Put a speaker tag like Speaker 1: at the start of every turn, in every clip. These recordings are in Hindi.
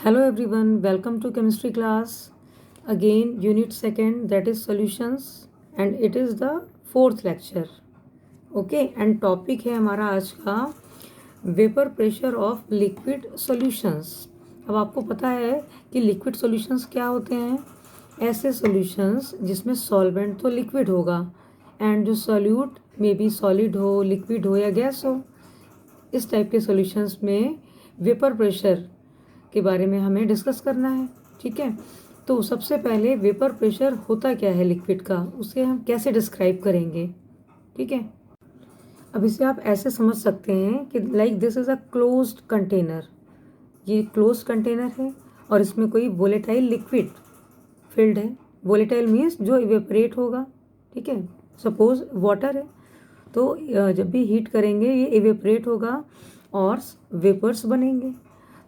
Speaker 1: Hello everyone, welcome to chemistry class. Again, unit second, that is solutions, and it is the fourth lecture. Okay, and topic है हमारा आज का vapour pressure of liquid solutions. अब आपको पता है कि लिक्विड सॉल्यूशंस क्या होते हैं? ऐसे सॉल्यूशंस जिसमें सॉल्वेंट तो लिक्विड होगा एंड जो सॉल्यूट मे बी सॉलिड हो, लिक्विड हो या गैस हो। इस टाइप के सॉल्यूशंस में वेपर प्रेशर के बारे में हमें डिस्कस करना है। ठीक है, तो सबसे पहले वेपर प्रेशर होता क्या है लिक्विड का, उसे हम कैसे डिस्क्राइब करेंगे। ठीक है, अब इसे आप ऐसे समझ सकते हैं कि like this is a closed container. ये क्लोज्ड कंटेनर है और इसमें कोई वोलेटाइल लिक्विड फिल्ड है। वोलेटाइल मीन्स जो इवेपरेट होगा। ठीक है, सपोज वाटर है तो जब भी हीट करेंगे ये इवेपरेट होगा और वेपर्स बनेंगे।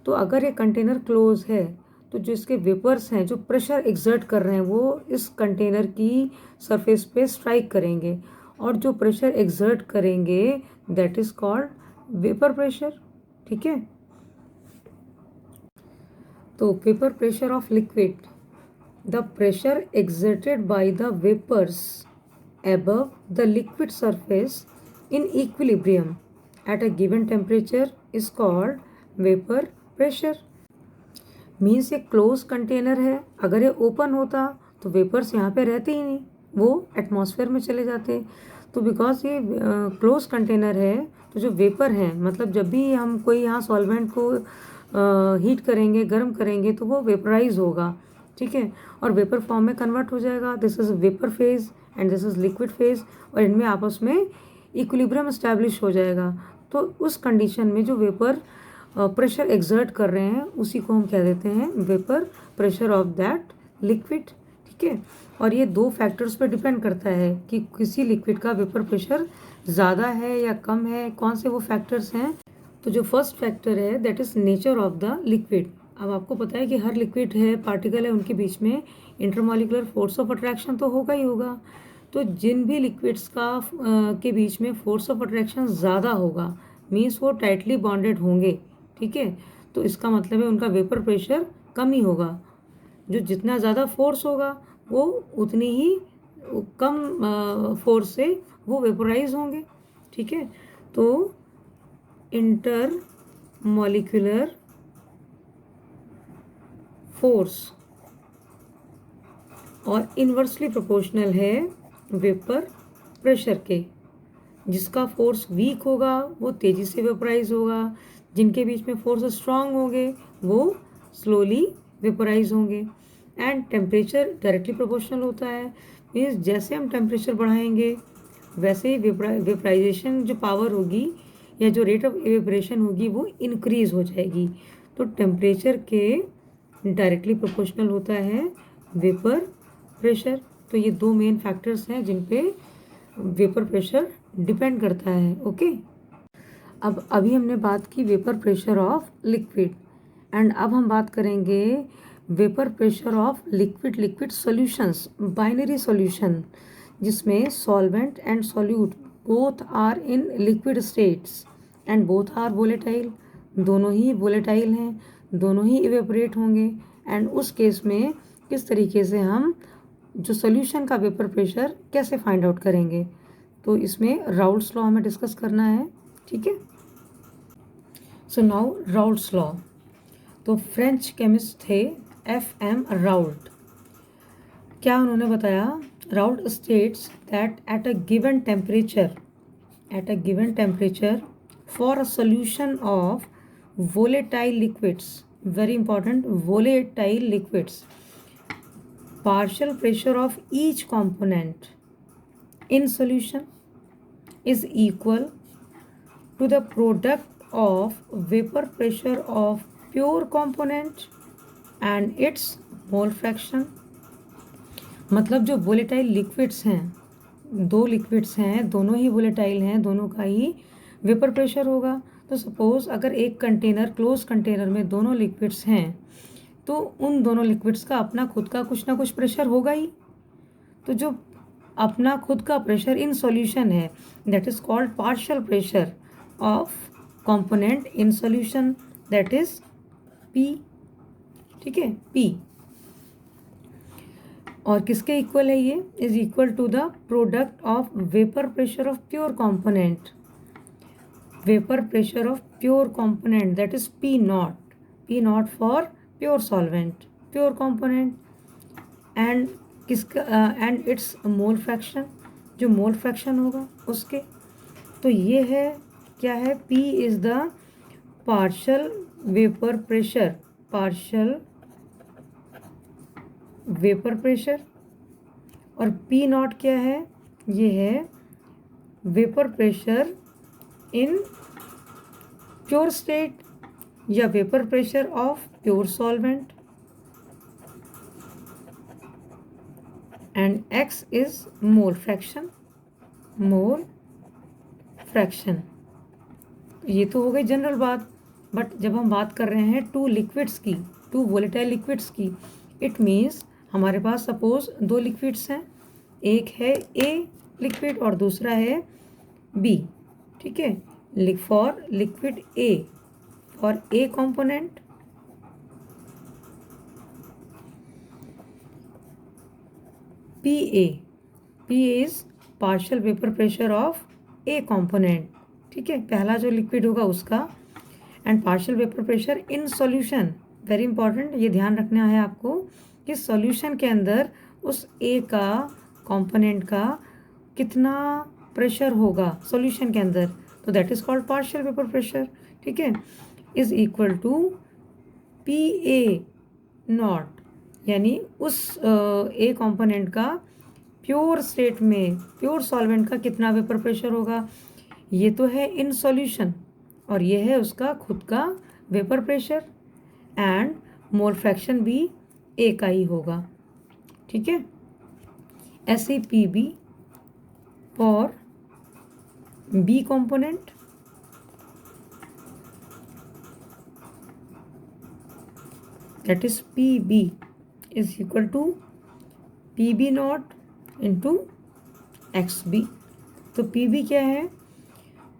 Speaker 1: तो अगर ये कंटेनर क्लोज है तो जो इसके वेपर्स हैं जो प्रेशर एक्सर्ट कर रहे हैं वो इस कंटेनर की सरफेस पे स्ट्राइक करेंगे और जो प्रेशर एक्सर्ट करेंगे that is called vapour pressure. ठीक है, तो vapour pressure of liquid, the pressure exerted by the vapours above the liquid surface in equilibrium at a given temperature is called vapor pressure। Means ये क्लोज कंटेनर है, अगर ये ओपन होता तो वेपर्स यहाँ पे रहते ही नहीं, वो एटमॉस्फेयर में चले जाते। तो बिकॉज ये क्लोज कंटेनर है तो जो वेपर हैं, मतलब जब भी हम कोई यहाँ सॉल्वेंट को हीट करेंगे, गर्म करेंगे तो वो वेपराइज होगा। ठीक है, और वेपर फॉर्म में कन्वर्ट हो जाएगा। This is vapour phase and this is liquid phase, और इनमें आपस में इक्विलिब्रियम एस्टैब्लिश हो जाएगा। तो उस कंडीशन में जो वेपर प्रेशर एक्सर्ट कर रहे हैं उसी को हम कह देते हैं vapour pressure of that liquid. ठीक है, और ये दो फैक्टर्स पर डिपेंड करता है कि किसी लिक्विड का वेपर प्रेशर ज़्यादा है या कम है। कौन से वो फैक्टर्स हैं? तो जो फर्स्ट फैक्टर है that is nature of the liquid. अब आपको पता है कि हर लिक्विड है, पार्टिकल है, उनके बीच में इंटरमॉलिकुलर फोर्स ऑफ अट्रैक्शन तो होगा ही होगा। तो जिन भी लिक्विड्स का के बीच में फोर्स ऑफ अट्रैक्शन ज़्यादा होगा मीन्स वो टाइटली बॉन्डेड होंगे। ठीक है, तो इसका मतलब है उनका वेपर प्रेशर कम ही होगा। जो जितना ज़्यादा फोर्स होगा वो उतनी ही कम फोर्स से वो वेपोराइज होंगे। ठीक है, तो इंटर मॉलिक्यूलर फोर्स और इन्वर्सली प्रोपोर्शनल है वेपर प्रेशर के। जिसका फोर्स वीक होगा वो तेज़ी से वेपराइज होगा, जिनके बीच में फोर्स स्ट्रांग होंगे वो स्लोली वेपराइज होंगे। एंड टेम्परेचर डायरेक्टली प्रोपोर्शनल होता है, मीन्स जैसे हम टेम्परेचर बढ़ाएंगे वैसे ही वेपराइजेशन जो पावर होगी या जो रेट ऑफ एवेपरेशन होगी वो इंक्रीज हो जाएगी। तो टेम्परेचर के डायरेक्टली प्रोपोर्शनल होता है वेपर प्रेशर। तो ये दो मेन फैक्टर्स हैं जिन पे वेपर प्रेशर डिपेंड करता है। ओके, अब अभी हमने बात की vapour pressure of liquid and अब हम बात करेंगे vapour pressure of liquid solutions, binary solution जिसमें solvent and solute both are in liquid states and both are volatile. दोनों ही वोलेटाइल हैं, दोनों ही इवेपोरेट होंगे। एंड उस केस में किस तरीके से हम जो सॉल्यूशन का वेपर प्रेशर कैसे फाइंड आउट करेंगे, तो इसमें राउल्ट्स लॉ हमें डिस्कस करना है। ठीक है, सो नाउ राउल्ट्स लॉ। तो फ्रेंच केमिस्ट थे FM राउल्ट। क्या उन्होंने बताया? Raoult states that at a given temperature for a solution of volatile liquids, very important, volatile liquids, partial pressure of each component in solution is equal to the product of vapor pressure of pure component and its mole fraction। मतलब जो वोलेटाइल लिक्विड्स हैं, दो लिक्विड्स हैं, दोनों ही वोलेटाइल हैं, दोनों का ही वेपर प्रेशर होगा। तो सपोज अगर एक कंटेनर, क्लोज कंटेनर में दोनों लिक्विड्स हैं तो उन दोनों लिक्विड्स का अपना खुद का कुछ ना कुछ प्रेशर होगा ही। तो जो अपना खुद का प्रेशर इन सॉल्यूशन है that is called partial pressure of component in solution, that is P। ठीक है, P। और किसके इक्वल है ये? Is equal to the product of vapour pressure of pure component, vapour pressure of pure component, that is P not, P not for pure solvent, pure component, and किसका एंड इट्स मोल फ्रैक्शन, जो मोल फ्रैक्शन होगा उसके। तो ये है क्या है? P is the partial vapour pressure, partial vapour pressure, और P नॉट क्या है? ये है vapour pressure in pure state या vapour pressure of pure solvent, and X is mole fraction, mole fraction. ये तो हो गई जनरल बात, बट जब हम बात कर रहे हैं टू लिक्विड्स की, टू वोलेटाइल लिक्विड्स की, इट मीन्स हमारे पास सपोज दो लिक्विड्स हैं, एक है A लिक्विड और दूसरा है B, ठीक है। For liquid A, for A component, PA, P is partial vapor pressure of A component, ठीक है, पहला जो लिक्विड होगा उसका, and partial vapour pressure in solution, very important, ये ध्यान रखना है आपको कि सॉल्यूशन के अंदर उस A का कंपोनेंट का कितना प्रेशर होगा सॉल्यूशन के अंदर, तो that is called partial vapour pressure, ठीक है, is equal to PA not, यानी उस A कंपोनेंट का प्योर स्टेट में, प्योर सॉल्वेंट का कितना वेपर प्रेशर होगा। ये तो है इन सॉल्यूशन और ये है उसका खुद का vapour pressure, and mole fraction भी A का ही होगा, ठीक है। ऐसे PB फॉर B component, that is PB is equal to PB not into XB। तो PB क्या है?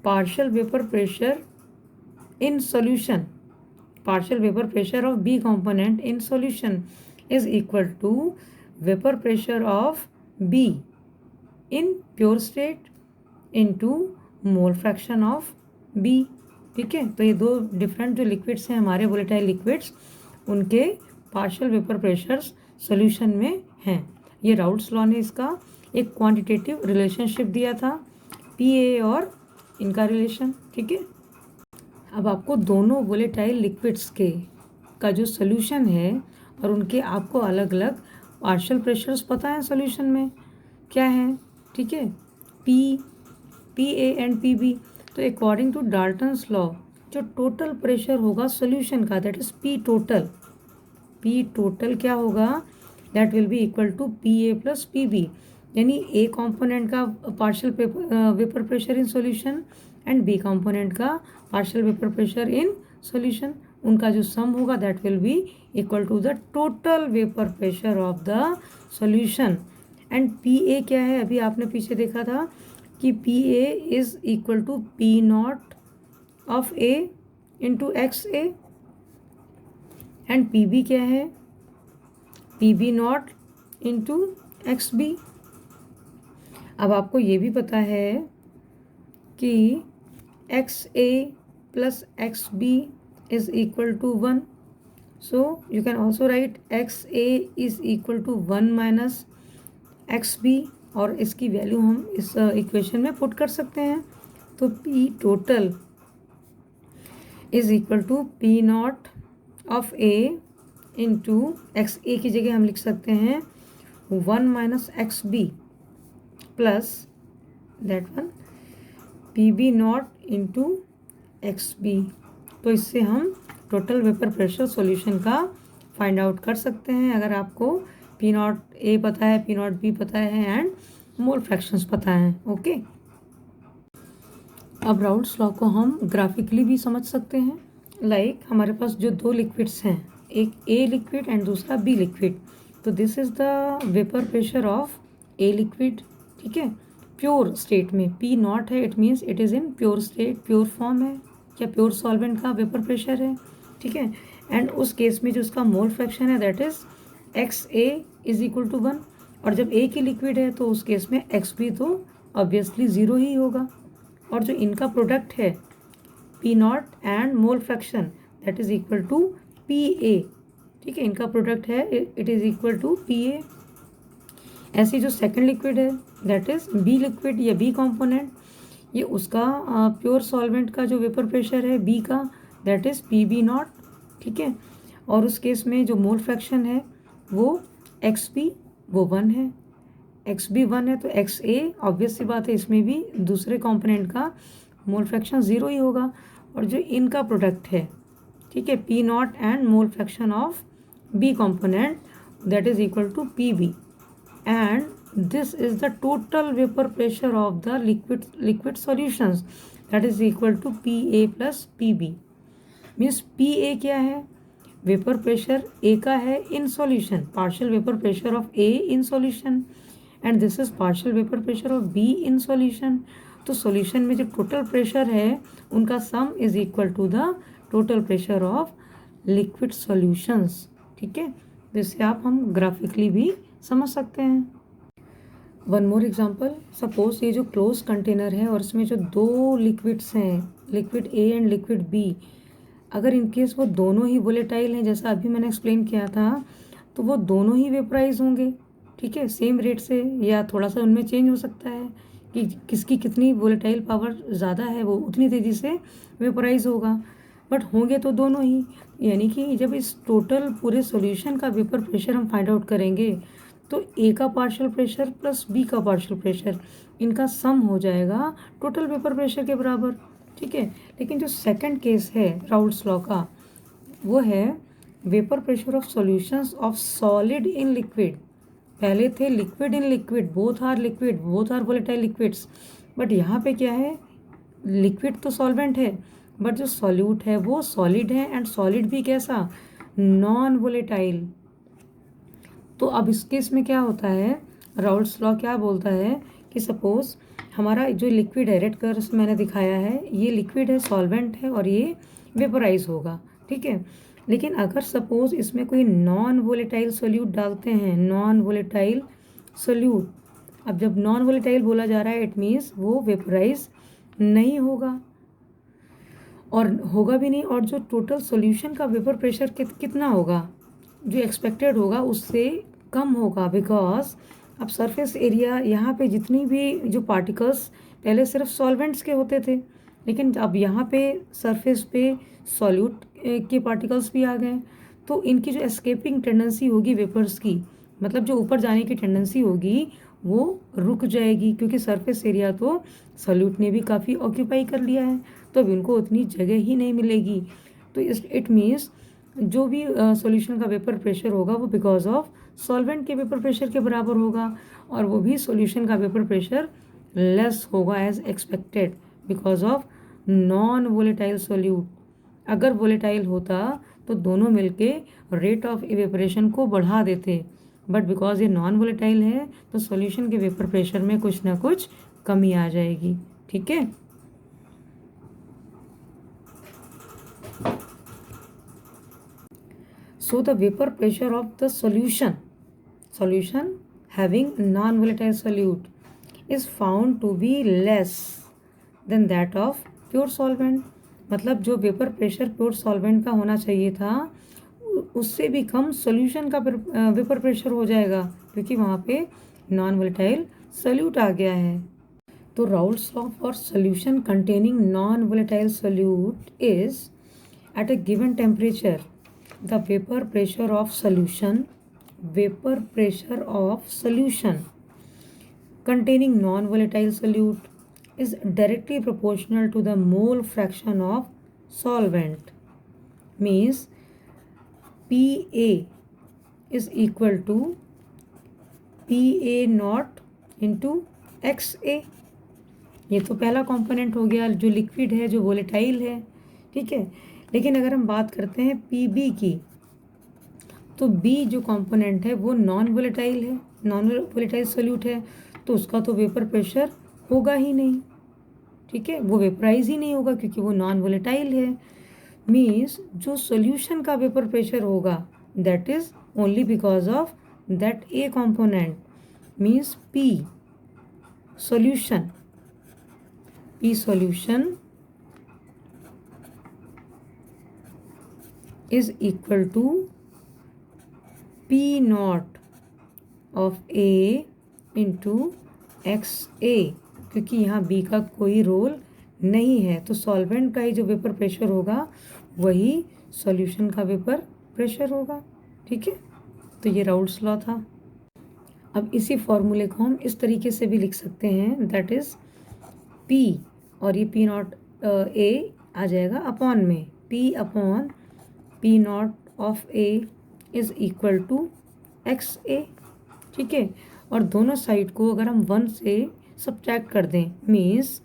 Speaker 1: Partial vapour pressure in solution, partial vapour pressure of B component in solution is equal to vapour pressure of B in pure state into mole fraction of B, ठीक है। तो ये दो डिफरेंट जो लिक्विड्स हैं हमारे वोलेटाइल लिक्विड्स, उनके पार्शियल वेपर प्रेशर्स सॉल्यूशन में हैं। ये राउल्ट्स लॉ ने इसका एक क्वांटिटेटिव रिलेशनशिप दिया था, PA और इनका रिलेशन, ठीक है। अब आपको दोनों वोलेटाइल लिक्विड्स के का जो सॉल्यूशन है और उनके आपको अलग अलग पार्शियल प्रेशर्स पता है सॉल्यूशन में क्या है, ठीक है, PA एंड PB। तो अकॉर्डिंग टू डाल्टन्स लॉ जो टोटल प्रेशर होगा सॉल्यूशन का, दैट इज P टोटल क्या होगा? That will be equal to PA plus PB, यानी A कंपोनेंट का partial vapour pressure in solution and B component का partial vapour pressure in solution, उनका जो सम होगा that will be equal to the total vapour pressure of the solution. And PA क्या है? अभी आपने पीछे देखा था कि PA is equal to P not of A into XA, and PB क्या है? PB not into XB। अब आपको ये भी पता है कि XA plus XB is equal to 1, so you can also write XA is equal to 1 minus XB, और इसकी वैल्यू हम इस इक्वेशन में पुट कर सकते हैं। तो P total is equal to P not of A into XA की जगह हम लिख सकते हैं 1 minus XB plus that one PB not into XB। तो इससे हम टोटल वेपर प्रेशर सॉल्यूशन का फाइंड आउट कर सकते हैं, अगर आपको P नॉट A पता है, P नॉट B पता है एंड मोल फ्रैक्शंस पता है, ओके। अब राउल्ट्स लॉ को हम ग्राफिकली भी समझ सकते हैं, लाइक हमारे पास जो दो लिक्विड्स हैं, एक A लिक्विड एंड दूसरा B लिक्विड, तो this is the vapour pressure of A liquid, ठीक है, प्योर स्टेट में P नॉट है, it means it is in pure state, pure form है या प्योर सॉल्वेंट का वेपर प्रेशर है, ठीक है। एंड उस केस में जो उसका मोल फ्रैक्शन है that is XA is equal to 1, और जब A की लिक्विड है तो उस केस में XB तो ऑब्वियसली 0 ही होगा, और जो इनका प्रोडक्ट है P0 and mole fraction that is equal to PA, ठीक है, इनका प्रोडक्ट है it is equal to PA। ऐसी जो सेकंड लिक्विड है दैट इज B लिक्विड या B कंपोनेंट, ये उसका प्योर सॉल्वेंट का जो वेपर प्रेशर है B का दैट इज PB0, ठीक है, और उस केस में जो मोल फ्रैक्शन है वो XB वो 1 है, XB 1 है तो XA ऑब्वियस सी बात है इसमें भी दूसरे कंपोनेंट का मोल फ्रैक्शन 0 ही होगा, और जो इनका प्रोडक्ट है, ठीक है, P0 and mole fraction of B component that is equal to PB, and this is the total vapor pressure of the liquid solutions that is equal to PA plus PB। Means PA क्या है, वेपर प्रेशर A का है in solution, partial vapour pressure of A in solution, and this is partial vapour pressure of B in solution. तो सॉल्यूशन में जो टोटल प्रेशर है उनका sum is equal to the total pressure of liquid solutions, ठीक है, जिससे आप हम ग्राफिकली भी समझ सकते हैं। वन मोर एग्जाम्पल, सपोज ये जो क्लोज कंटेनर है और इसमें जो दो लिक्विड्स हैं, liquid A and liquid B, अगर इनकेस वो दोनों ही वोलेटाइल हैं जैसा अभी मैंने एक्सप्लेन किया था, तो वो दोनों ही वेपराइज होंगे, ठीक है, सेम रेट से, या थोड़ा सा उनमें चेंज हो सकता है कि किसकी कितनी वोलेटाइल पावर ज़्यादा है वो उतनी तेज़ी से वेपराइज होगा, बट होंगे तो दोनों ही। यानी कि जब इस टोटल पूरे सॉल्यूशन का वेपर प्रेशर हम फाइंड आउट करेंगे तो A का पार्शियल प्रेशर प्लस B का पार्शियल प्रेशर, इनका सम हो जाएगा टोटल वेपर प्रेशर के बराबर, ठीक है। लेकिन जो सेकंड केस है राउल्ट्स लॉ का वो है vapour pressure of solutions of solid in liquid. पहले थे liquid in liquid, both are volatile liquids, but यहाँ पे क्या है, लिक्विड तो सॉल्वेंट है बट जो सॉल्यूट है वो सॉलिड है, एंड सॉलिड भी कैसा, नॉन वोलेटाइल। तो अब इस केस में क्या होता है, राउल्ट्स लॉ क्या बोलता है कि सपोज हमारा जो लिक्विड है, रेड कलर से मैंने दिखाया है, ये लिक्विड है, सॉल्वेंट है और ये वेपराइज होगा, ठीक है। लेकिन अगर सपोज इसमें कोई नॉन वोलेटाइल सोल्यूट डालते हैं, नॉन वोलेटाइल सोल्यूट, अब जब नॉन वोलेटाइल बोला जा रहा है इट मीन्स वो वेपराइज नहीं होगा और होगा भी नहीं, और जो टोटल सॉल्यूशन का वेपर प्रेशर कितना होगा, जो एक्सपेक्टेड होगा उससे कम होगा, बिकॉज अब सरफेस एरिया यहाँ पे जितनी भी जो पार्टिकल्स पहले सिर्फ सॉल्वेंट्स के होते थे, लेकिन अब यहाँ पे सरफेस पे सॉल्यूट के पार्टिकल्स भी आ गए, तो इनकी जो एस्केपिंग टेंडेंसी होगी वेपर्स की, मतलब जो ऊपर जाने की टेंडेंसी होगी वो रुक जाएगी, क्योंकि सरफेस एरिया तो सॉल्यूट ने भी काफ़ी ऑक्यूपाई कर लिया है, तो अब इनको उतनी जगह ही नहीं मिलेगी। तो इट मीन्स जो भी सॉल्यूशन का वेपर प्रेशर होगा वो बिकॉज ऑफ सॉल्वेंट के वेपर प्रेशर के बराबर होगा, और वो भी सॉल्यूशन का वेपर प्रेशर लेस होगा as expected because of non volatile solute. अगर वोलेटाइल होता तो दोनों मिलके रेट ऑफ इवेपोरेशन को बढ़ा देते, बट बिकॉज ये नॉन वोलेटाइल है तो सॉल्यूशन के वेपर प्रेशर में कुछ ना कुछ कमी आ जाएगी, ठीक है। So the vapor pressure of the solution having non-volatile solute is found to be less than that of pure solvent। मतलब जो वेपर प्रेशर प्योर सॉल्वेंट का होना चाहिए था उससे भी कम सॉल्यूशन का वेपर प्रेशर हो जाएगा, क्योंकि वहाँ पे नॉन वोलेटाइल सोल्यूट आ गया है। तो Raoult's law for solution containing non volatile solute is at a given temperature the vapor pressure of solution containing non-volatile solute is directly proportional to the mole fraction of solvent, means PA is equal to PA naught into XA। ये तो पहला कंपोनेंट हो गया जो लिक्विड है, जो वोलेटाइल है, ठीक है। लेकिन अगर हम बात करते हैं PB की, तो B जो कंपोनेंट है वो नॉन वोलेटाइल है, नॉन वोलेटाइल सोल्यूट है, तो उसका तो वेपर प्रेशर होगा ही नहीं, ठीक है, वो वेपराइज ही नहीं होगा क्योंकि वो नॉन वोलेटाइल है। मीन्स जो सोल्यूशन का वेपर प्रेशर होगा that is only because of that A component, means P solution is equal to P naught of A into XA, क्योंकि यहाँ B का कोई रोल नहीं है तो सॉल्वेंट का ही जो वेपर प्रेशर होगा वही सॉल्यूशन का वेपर प्रेशर होगा। ठीक है, तो ये राउल्ट्स लॉ था। अब इसी फॉर्मूले को हम इस तरीके से भी लिख सकते हैं, दैट इज P और ये P नॉट A आ जाएगा अपॉन में, P upon P not of A is equal to XA। ठीक है, और दोनों साइड को अगर हम 1 से सब्ट्रैक्ट कर दें means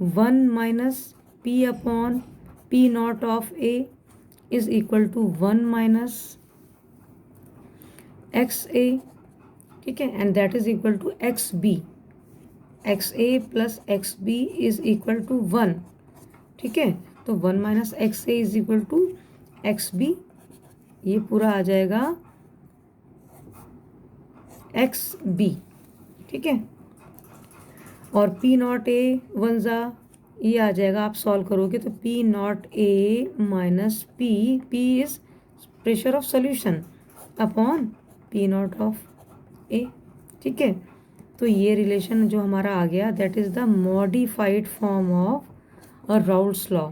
Speaker 1: 1 minus P upon P not of A is equal to 1 minus XA। ठीक है, and that is equal to XB, XA plus XB is equal to 1। ठीक है, तो 1 minus XA is equal to XB, ये पूरा आ जाएगा XB। ठीक है, और P नॉट A 1 जा ये आ जाएगा, आप सॉल्व करोगे तो P not A minus P is pressure of solution upon P not of A। ठीक है, तो ये रिलेशन जो हमारा आ गया that is the modified form of a Raoult's law.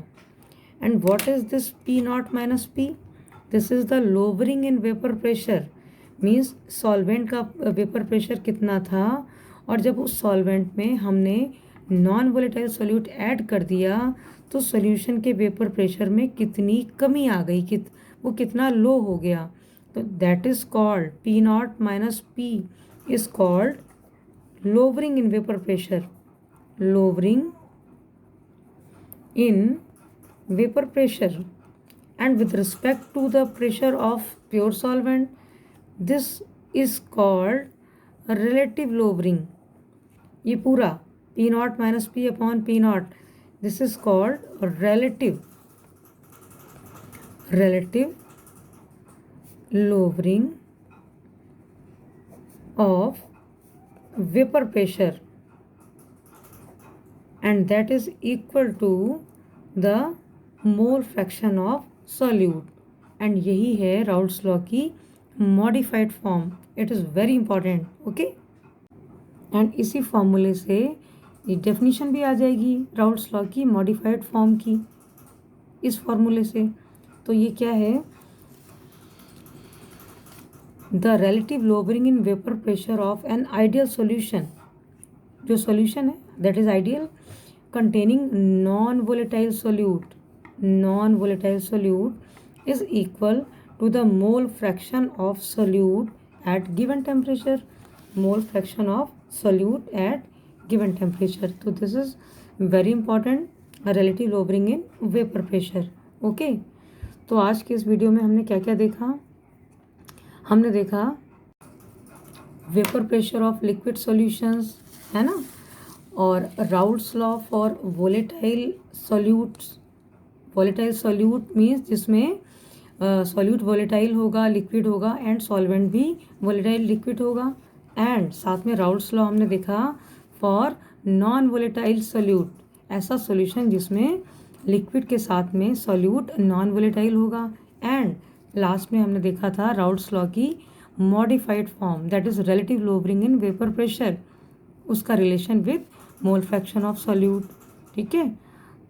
Speaker 1: And what is this P not minus P? This is the lowering in vapour pressure, means solvent का वेपर प्रेशर कितना था और जब उस सॉल्वेंट में हमने नॉन वोलेटाइल सोल्यूट ऐड कर दिया तो सॉल्यूशन के वेपर प्रेशर में कितनी कमी आ गई, वो कितना लो हो गया। तो that is called P not minus P is called lowering in vapor pressure, lowering in vapor pressure, and with respect to the pressure of pure solvent this is called a relative lowering। ये पूरा P naught minus P upon P naught, this is called a relative lowering of vapor pressure, and that is equal to the mole fraction of solute, and यही है राउल्ट्स लॉ की modified form. It is very important. Okay, and इसी फॉर्मूले से ये डेफिनेशन भी आ जाएगी राउल्ट्स लॉ की मॉडिफाइड फॉर्म की इस फॉर्मूले से। तो ये क्या है, the relative lowering in vapor pressure of an ideal solution, जो solution है that is ideal containing non-volatile solute is equal to the mole fraction of solute at given temperature, mole fraction of solute at given temperature। तो this is very important, a relative lowering in vapor pressure। okay, तो आज के इस वीडियो में हमने क्या क्या देखा, हमने देखा vapour pressure of liquid solutions, है ना, और Raoult's law for volatile solute means जिसमें सॉल्यूट वोलेटाइल होगा, लिक्विड होगा, एंड सॉल्वेंट भी वोलेटाइल लिक्विड होगा। एंड साथ में राउल्ट्स लॉ हमने देखा फॉर नॉन वोलेटाइल सॉल्यूट, ऐसा सॉल्यूशन जिसमें लिक्विड के साथ में सॉल्यूट नॉन वोलेटाइल होगा। एंड लास्ट में हमने देखा था राउल्ट्स लॉ की modified form that is relative lowering in vapour pressure, उसका relation with mole fraction of solute. ठीक है,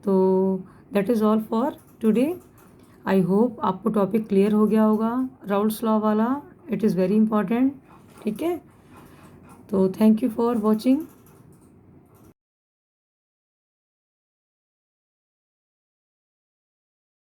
Speaker 1: तो that is all for today. I hope आपको टॉपिक क्लियर हो गया होगा राउल्ट्स लॉ वाला, इट इज़ वेरी इंपॉर्टेंट। ठीक है, तो थैंक यू फॉर वॉचिंग।